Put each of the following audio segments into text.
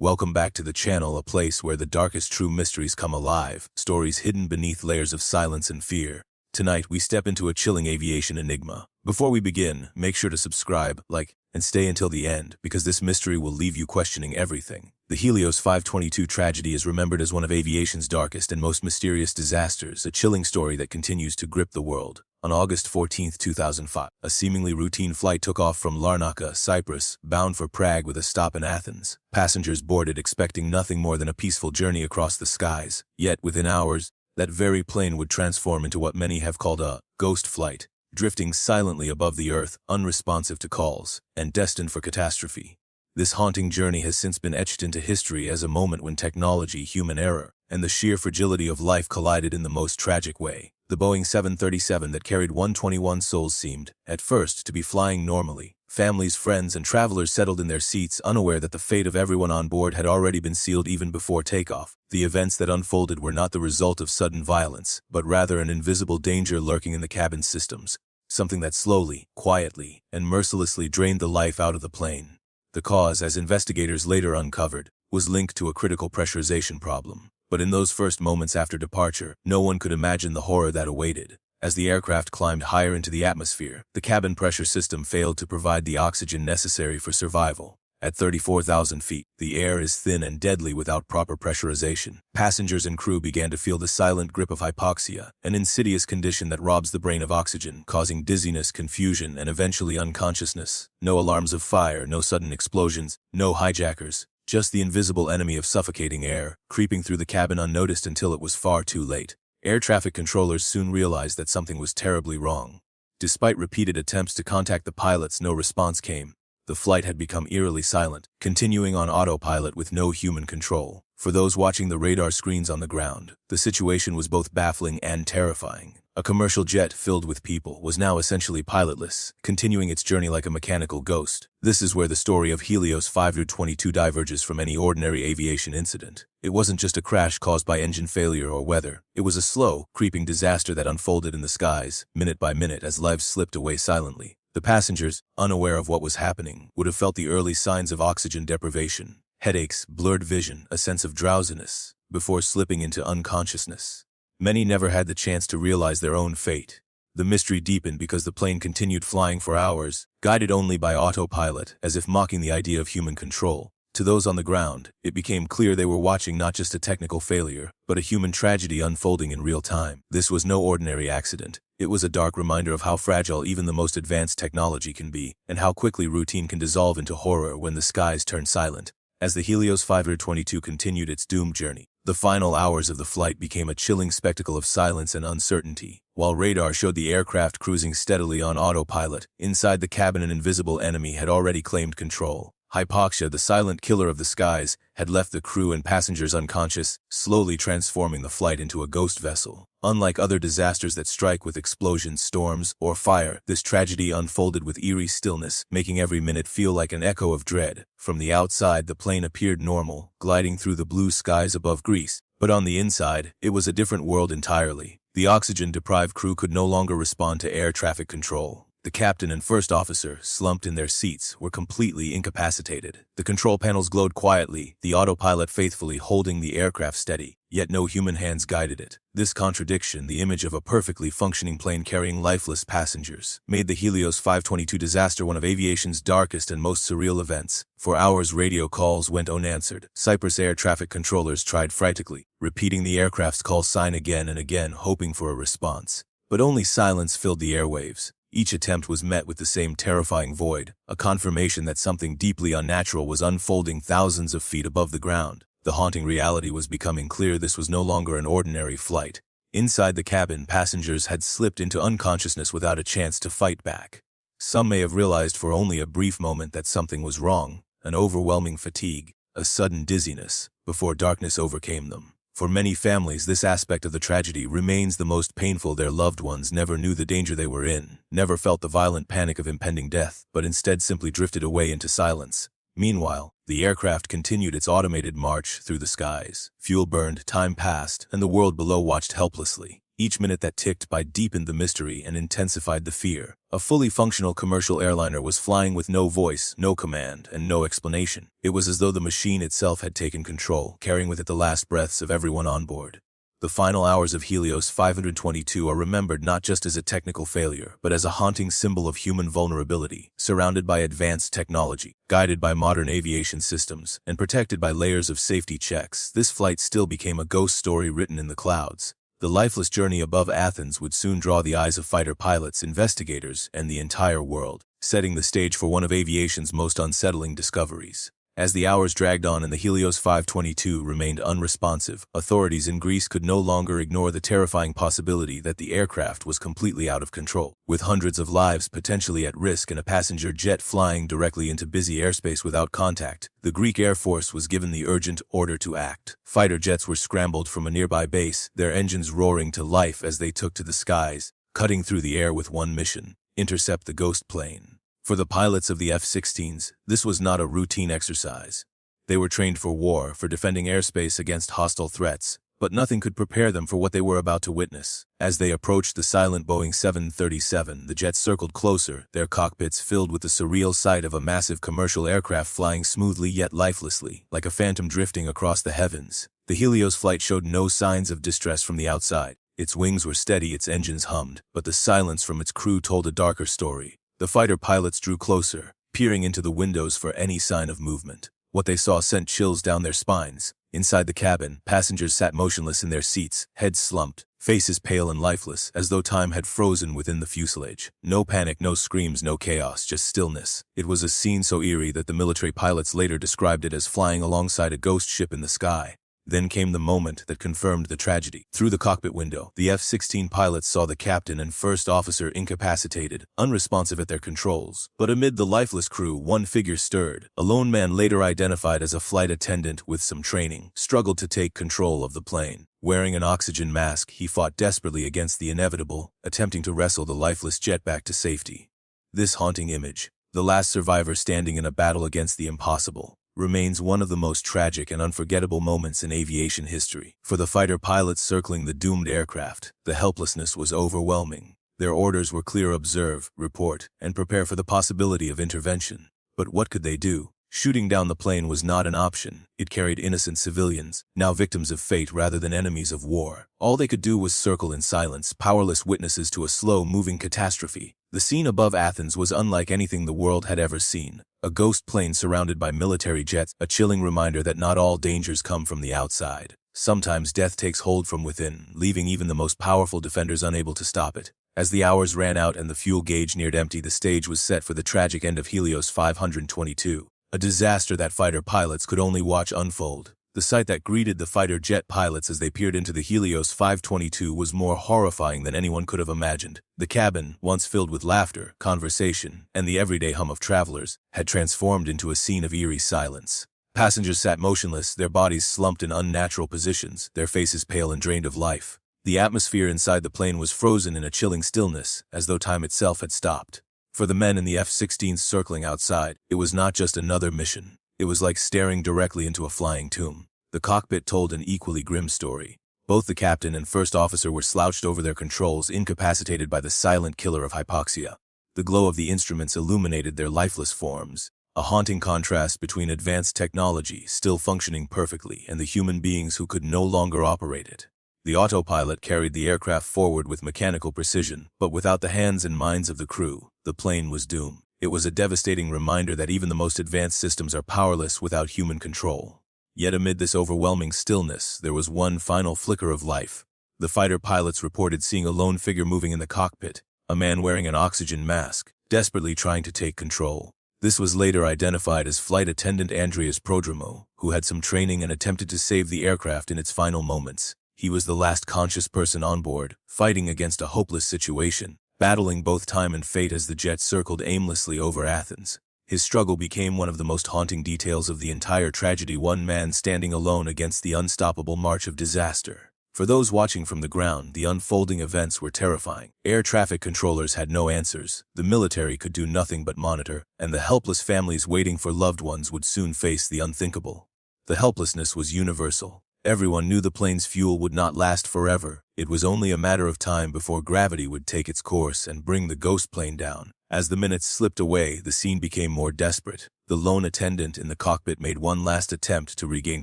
Welcome back to the channel, a place where the darkest true mysteries come alive, stories hidden beneath layers of silence and fear. Tonight, we step into a chilling aviation enigma. Before we begin, make sure to subscribe, like, and stay until the end, because this mystery will leave you questioning everything. The Helios 522 tragedy is remembered as one of aviation's darkest and most mysterious disasters, a chilling story that continues to grip the world. On August 14, 2005, a seemingly routine flight took off from Larnaca, Cyprus, bound for Prague with a stop in Athens. Passengers boarded expecting nothing more than a peaceful journey across the skies. Yet, within hours, that very plane would transform into what many have called a ghost flight, drifting silently above the earth, unresponsive to calls, and destined for catastrophe. This haunting journey has since been etched into history as a moment when technology, human error, and the sheer fragility of life collided in the most tragic way. The Boeing 737 that carried 121 souls seemed, at first, to be flying normally. Families, friends, and travelers settled in their seats, unaware that the fate of everyone on board had already been sealed even before takeoff. The events that unfolded were not the result of sudden violence, but rather an invisible danger lurking in the cabin systems, something that slowly, quietly, and mercilessly drained the life out of the plane. The cause, as investigators later uncovered, was linked to a critical pressurization problem. But in those first moments after departure, no one could imagine the horror that awaited. As the aircraft climbed higher into the atmosphere, the cabin pressure system failed to provide the oxygen necessary for survival. At 34,000 feet, the air is thin and deadly without proper pressurization. Passengers and crew began to feel the silent grip of hypoxia, an insidious condition that robs the brain of oxygen, causing dizziness, confusion, and eventually unconsciousness. No alarms of fire, no sudden explosions, no hijackers. Just the invisible enemy of suffocating air, creeping through the cabin unnoticed until it was far too late. Air traffic controllers soon realized that something was terribly wrong. Despite repeated attempts to contact the pilots, no response came. The flight had become eerily silent, continuing on autopilot with no human control. For those watching the radar screens on the ground, the situation was both baffling and terrifying. A commercial jet filled with people was now essentially pilotless, continuing its journey like a mechanical ghost. This is where the story of Helios 522 diverges from any ordinary aviation incident. It wasn't just a crash caused by engine failure or weather. It was a slow, creeping disaster that unfolded in the skies, minute by minute, as lives slipped away silently. The passengers, unaware of what was happening, would have felt the early signs of oxygen deprivation: headaches, blurred vision, a sense of drowsiness, before slipping into unconsciousness. Many never had the chance to realize their own fate. The mystery deepened because the plane continued flying for hours, guided only by autopilot, as if mocking the idea of human control. To those on the ground, it became clear they were watching not just a technical failure, but a human tragedy unfolding in real time. This was no ordinary accident. It was a dark reminder of how fragile even the most advanced technology can be, and how quickly routine can dissolve into horror when the skies turn silent. As the Helios 522 continued its doomed journey, the final hours of the flight became a chilling spectacle of silence and uncertainty. While radar showed the aircraft cruising steadily on autopilot, inside the cabin an invisible enemy had already claimed control. Hypoxia, the silent killer of the skies, had left the crew and passengers unconscious, slowly transforming the flight into a ghost vessel. Unlike other disasters that strike with explosions, storms, or fire, this tragedy unfolded with eerie stillness, making every minute feel like an echo of dread. From the outside, the plane appeared normal, gliding through the blue skies above Greece. But on the inside, it was a different world entirely. The oxygen-deprived crew could no longer respond to air traffic control. The captain and first officer, slumped in their seats, were completely incapacitated. The control panels glowed quietly, the autopilot faithfully holding the aircraft steady, yet no human hands guided it. This contradiction, the image of a perfectly functioning plane carrying lifeless passengers, made the Helios 522 disaster one of aviation's darkest and most surreal events. For hours, radio calls went unanswered. Cyprus air traffic controllers tried frantically, repeating the aircraft's call sign again and again, hoping for a response. But only silence filled the airwaves. Each attempt was met with the same terrifying void, a confirmation that something deeply unnatural was unfolding thousands of feet above the ground. The haunting reality was becoming clear. This was no longer an ordinary flight. Inside the cabin, passengers had slipped into unconsciousness without a chance to fight back. Some may have realized for only a brief moment that something was wrong, an overwhelming fatigue, a sudden dizziness, before darkness overcame them. For many families, this aspect of the tragedy remains the most painful. Their loved ones never knew the danger they were in, never felt the violent panic of impending death, but instead simply drifted away into silence. Meanwhile, the aircraft continued its automated march through the skies. Fuel burned, time passed, and the world below watched helplessly. Each minute that ticked by deepened the mystery and intensified the fear. A fully functional commercial airliner was flying with no voice, no command, and no explanation. It was as though the machine itself had taken control, carrying with it the last breaths of everyone on board. The final hours of Helios 522 are remembered not just as a technical failure, but as a haunting symbol of human vulnerability, surrounded by advanced technology, guided by modern aviation systems, and protected by layers of safety checks. This flight still became a ghost story written in the clouds. The lifeless journey above Athens would soon draw the eyes of fighter pilots, investigators, and the entire world, setting the stage for one of aviation's most unsettling discoveries. As the hours dragged on and the Helios 522 remained unresponsive, authorities in Greece could no longer ignore the terrifying possibility that the aircraft was completely out of control. With hundreds of lives potentially at risk and a passenger jet flying directly into busy airspace without contact, the Greek Air Force was given the urgent order to act. Fighter jets were scrambled from a nearby base, their engines roaring to life as they took to the skies, cutting through the air with one mission: intercept the ghost plane. For the pilots of the F-16s, this was not a routine exercise. They were trained for war, for defending airspace against hostile threats, but nothing could prepare them for what they were about to witness. As they approached the silent Boeing 737, the jets circled closer, their cockpits filled with the surreal sight of a massive commercial aircraft flying smoothly yet lifelessly, like a phantom drifting across the heavens. The Helios flight showed no signs of distress from the outside. Its wings were steady, its engines hummed, but the silence from its crew told a darker story. The fighter pilots drew closer, peering into the windows for any sign of movement. What they saw sent chills down their spines. Inside the cabin, passengers sat motionless in their seats, heads slumped, faces pale and lifeless, as though time had frozen within the fuselage. No panic, no screams, no chaos, just stillness. It was a scene so eerie that the military pilots later described it as flying alongside a ghost ship in the sky. Then came the moment that confirmed the tragedy. Through the cockpit window, the F-16 pilots saw the captain and first officer incapacitated, unresponsive at their controls. But amid the lifeless crew, one figure stirred. A lone man later identified as a flight attendant with some training, struggled to take control of the plane. Wearing an oxygen mask, he fought desperately against the inevitable, attempting to wrestle the lifeless jet back to safety. This haunting image, the last survivor standing in a battle against the impossible, remains one of the most tragic and unforgettable moments in aviation history. For the fighter pilots circling the doomed aircraft, the helplessness was overwhelming. Their orders were clear: observe, report, and prepare for the possibility of intervention. But what could they do? Shooting down the plane was not an option. It carried innocent civilians, now victims of fate rather than enemies of war. All they could do was circle in silence, powerless witnesses to a slow-moving catastrophe. The scene above Athens was unlike anything the world had ever seen. A ghost plane surrounded by military jets, a chilling reminder that not all dangers come from the outside. Sometimes death takes hold from within, leaving even the most powerful defenders unable to stop it. As the hours ran out and the fuel gauge neared empty, the stage was set for the tragic end of Helios 522. A disaster that fighter pilots could only watch unfold. The sight that greeted the fighter jet pilots as they peered into the Helios 522 was more horrifying than anyone could have imagined. The cabin, once filled with laughter, conversation, and the everyday hum of travelers, had transformed into a scene of eerie silence. Passengers sat motionless, their bodies slumped in unnatural positions, their faces pale and drained of life. The atmosphere inside the plane was frozen in a chilling stillness, as though time itself had stopped. For the men in the F-16s circling outside, it was not just another mission. It was like staring directly into a flying tomb. The cockpit told an equally grim story. Both the captain and first officer were slouched over their controls, incapacitated by the silent killer of hypoxia. The glow of the instruments illuminated their lifeless forms, a haunting contrast between advanced technology still functioning perfectly and the human beings who could no longer operate it. The autopilot carried the aircraft forward with mechanical precision, but without the hands and minds of the crew, the plane was doomed. It was a devastating reminder that even the most advanced systems are powerless without human control. Yet amid this overwhelming stillness, there was one final flicker of life. The fighter pilots reported seeing a lone figure moving in the cockpit, a man wearing an oxygen mask, desperately trying to take control. This was later identified as flight attendant Andreas Prodromou, who had some training and attempted to save the aircraft in its final moments. He was the last conscious person on board, fighting against a hopeless situation, battling both time and fate as the jet circled aimlessly over Athens. His struggle became one of the most haunting details of the entire tragedy, one man standing alone against the unstoppable march of disaster. For those watching from the ground, the unfolding events were terrifying. Air traffic controllers had no answers, the military could do nothing but monitor, and the helpless families waiting for loved ones would soon face the unthinkable. The helplessness was universal. Everyone knew the plane's fuel would not last forever. It was only a matter of time before gravity would take its course and bring the ghost plane down. As the minutes slipped away, the scene became more desperate. The lone attendant in the cockpit made one last attempt to regain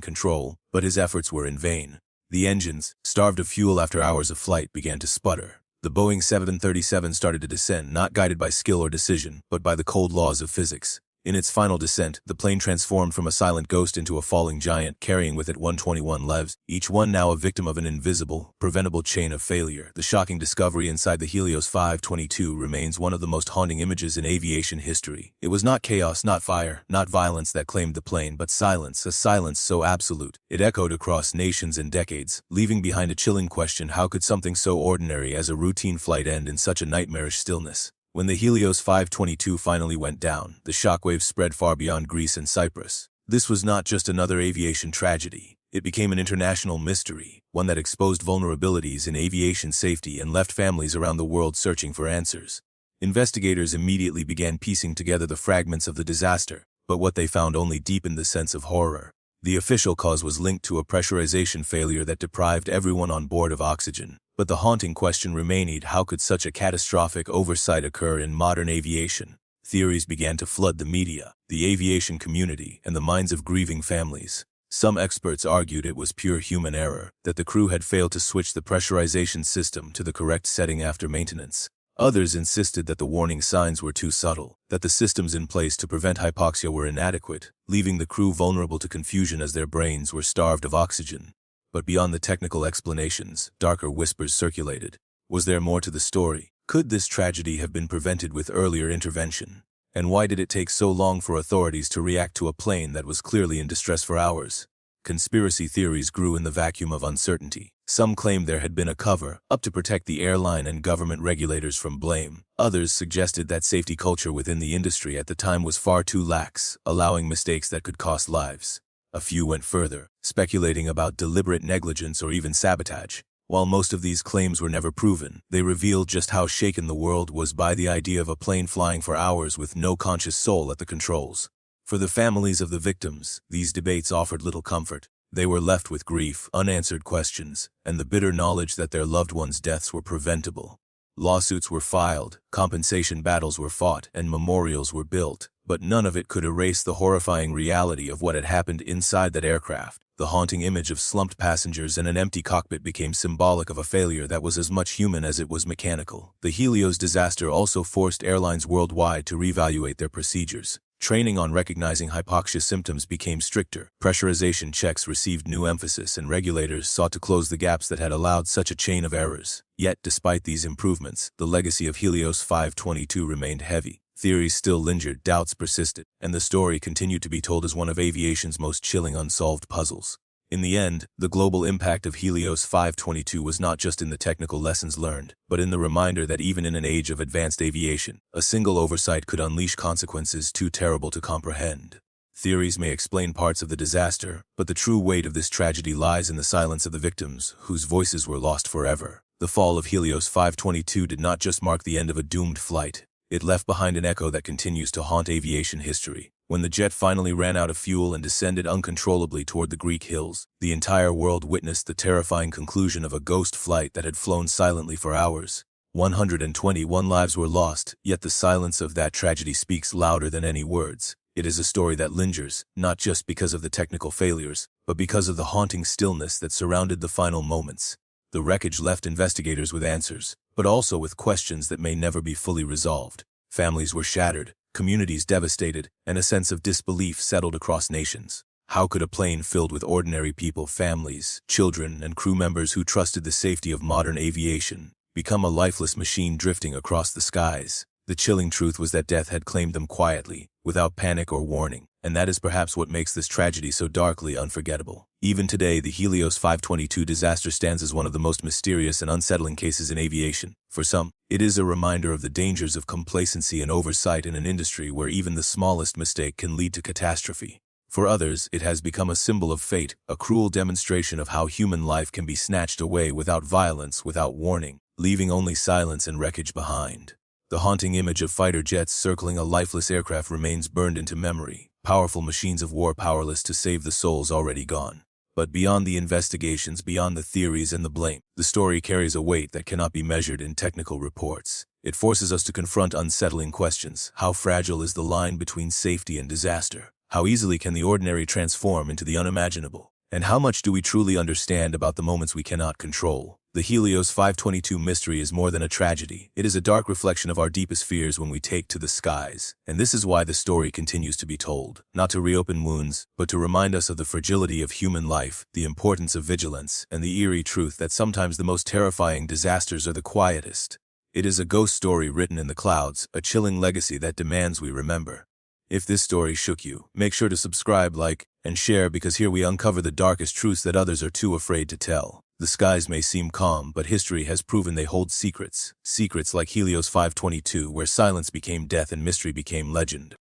control, but his efforts were in vain. The engines, starved of fuel after hours of flight, began to sputter. The Boeing 737 started to descend, not guided by skill or decision, but by the cold laws of physics. In its final descent, the plane transformed from a silent ghost into a falling giant, carrying with it 121 lives, each one now a victim of an invisible, preventable chain of failure. The shocking discovery inside the Helios 522 remains one of the most haunting images in aviation history. It was not chaos, not fire, not violence that claimed the plane, but silence, a silence so absolute. It echoed across nations and decades, leaving behind a chilling question: how could something so ordinary as a routine flight end in such a nightmarish stillness? When the Helios 522 finally went down, the shockwaves spread far beyond Greece and Cyprus. This was not just another aviation tragedy. It became an international mystery, one that exposed vulnerabilities in aviation safety and left families around the world searching for answers. Investigators immediately began piecing together the fragments of the disaster, but what they found only deepened the sense of horror. The official cause was linked to a pressurization failure that deprived everyone on board of oxygen. But the haunting question remained: how could such a catastrophic oversight occur in modern aviation? Theories began to flood the media, the aviation community, and the minds of grieving families. Some experts argued it was pure human error, that the crew had failed to switch the pressurization system to the correct setting after maintenance. Others insisted that the warning signs were too subtle, that the systems in place to prevent hypoxia were inadequate, leaving the crew vulnerable to confusion as their brains were starved of oxygen. But beyond the technical explanations, darker whispers circulated. Was there more to the story? Could this tragedy have been prevented with earlier intervention? And why did it take so long for authorities to react to a plane that was clearly in distress for hours? Conspiracy theories grew in the vacuum of uncertainty. Some claimed there had been a cover-up to protect the airline and government regulators from blame. Others suggested that safety culture within the industry at the time was far too lax, allowing mistakes that could cost lives. A few went further, speculating about deliberate negligence or even sabotage. While most of these claims were never proven, they revealed just how shaken the world was by the idea of a plane flying for hours with no conscious soul at the controls. For the families of the victims, these debates offered little comfort. They were left with grief, unanswered questions, and the bitter knowledge that their loved ones' deaths were preventable. Lawsuits were filed, compensation battles were fought, and memorials were built, but none of it could erase the horrifying reality of what had happened inside that aircraft. The haunting image of slumped passengers and an empty cockpit became symbolic of a failure that was as much human as it was mechanical. The Helios disaster also forced airlines worldwide to reevaluate their procedures. Training on recognizing hypoxia symptoms became stricter, pressurization checks received new emphasis, and regulators sought to close the gaps that had allowed such a chain of errors. Yet, despite these improvements, the legacy of Helios 522 remained heavy. Theories still lingered, doubts persisted, and the story continued to be told as one of aviation's most chilling unsolved puzzles. In the end, the global impact of Helios 522 was not just in the technical lessons learned, but in the reminder that even in an age of advanced aviation, a single oversight could unleash consequences too terrible to comprehend. Theories may explain parts of the disaster, but the true weight of this tragedy lies in the silence of the victims, whose voices were lost forever. The fall of Helios 522 did not just mark the end of a doomed flight. It left behind an echo that continues to haunt aviation history. When the jet finally ran out of fuel and descended uncontrollably toward the Greek hills, the entire world witnessed the terrifying conclusion of a ghost flight that had flown silently for hours. 121 lives were lost, yet the silence of that tragedy speaks louder than any words. It is a story that lingers, not just because of the technical failures, but because of the haunting stillness that surrounded the final moments. The wreckage left investigators with answers, but also with questions that may never be fully resolved. Families were shattered, communities devastated, and a sense of disbelief settled across nations. How could a plane filled with ordinary people, families, children, and crew members who trusted the safety of modern aviation become a lifeless machine drifting across the skies? The chilling truth was that death had claimed them quietly, without panic or warning, and that is perhaps what makes this tragedy so darkly unforgettable. Even today, the Helios 522 disaster stands as one of the most mysterious and unsettling cases in aviation. For some, it is a reminder of the dangers of complacency and oversight in an industry where even the smallest mistake can lead to catastrophe. For others, it has become a symbol of fate, a cruel demonstration of how human life can be snatched away without violence, without warning, leaving only silence and wreckage behind. The haunting image of fighter jets circling a lifeless aircraft remains burned into memory, powerful machines of war powerless to save the souls already gone. But beyond the investigations, beyond the theories and the blame, the story carries a weight that cannot be measured in technical reports. It forces us to confront unsettling questions. How fragile is the line between safety and disaster? How easily can the ordinary transform into the unimaginable? And how much do we truly understand about the moments we cannot control? The Helios 522 mystery is more than a tragedy. It is a dark reflection of our deepest fears when we take to the skies. And this is why the story continues to be told. Not to reopen wounds, but to remind us of the fragility of human life, the importance of vigilance, and the eerie truth that sometimes the most terrifying disasters are the quietest. It is a ghost story written in the clouds, a chilling legacy that demands we remember. If this story shook you, make sure to subscribe, like, and share, because here we uncover the darkest truths that others are too afraid to tell. The skies may seem calm, but history has proven they hold secrets. Secrets like Helios 522, where silence became death and mystery became legend.